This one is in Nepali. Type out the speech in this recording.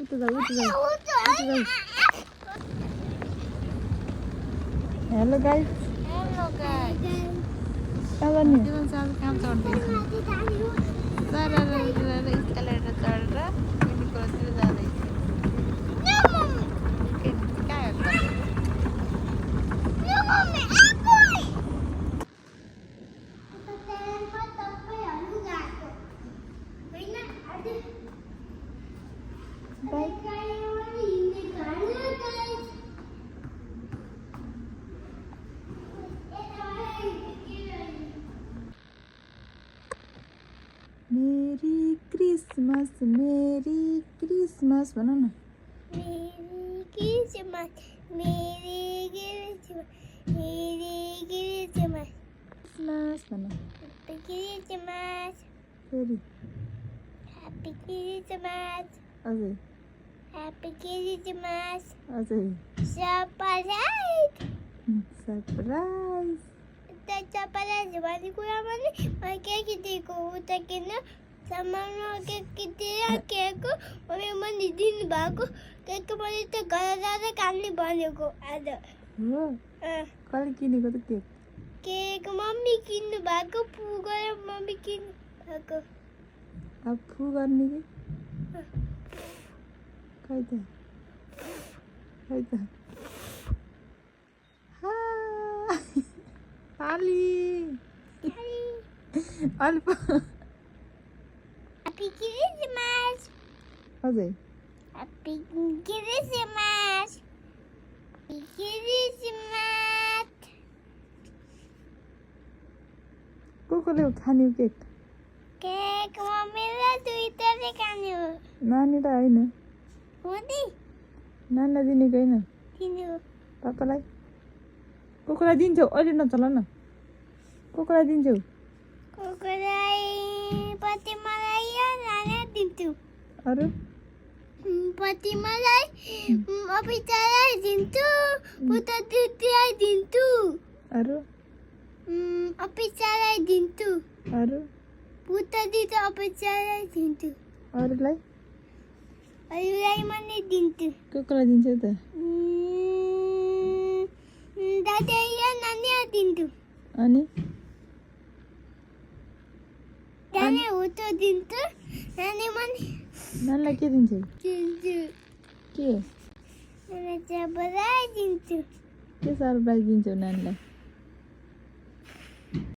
हेलो गाइस जीवन साथ काम चढ्दैछ स्केलेटर चढेर यिनी खोजतिर जाँदैछ कहाँ मेरी क्रिसमस भन न मेरी क्रिसमस भन फेरि अझै अझै सरप्राइज भन्ने कुरामा नि मैले केक दिएको उता किन सामानमा केक दिएर केक मैले दिनु भएको केक मैले त घर जाँदै काट्ने भनेको आज हो कसले किनेको त केक केक मम्मी किन्नु भएको फु गरेर मम्मी किन्नु भएको अब फु गर्ने कि खै त पाली अल्प Happy Christmas! अझै Happy Christmas! Happy Christmas! को खाने केक केक मम्मीलाई दुईटाले खाने हो नानीलाई होइन हुँदै नानीलाई दिनेको होइन दिनु पापालाई कोलाई दिन्छौ अहिले नचला न कोलाई दिन्छौ कुकुरलाई प्रतिमालाई या नानी दिन्छु अरू प्रतिमालाई अपितालाई दिन्छु पुता दिदीलाई दिन्छु अरू अपितालाई दिन्छु अरू पुता दिदी अपितालाई दिन्छु अरूलाई अरूलाई पनि दिन्छु कोलाई दिन्छौ त दादा या नानी दिन्छु अनि नानी उतो दिन्छु नानी पनि नानीलाई के दिन्छौ दिन्छु के नानी चाहिँ बधाई दिन्छु के सरप्राइज दिन्छौ नानीलाई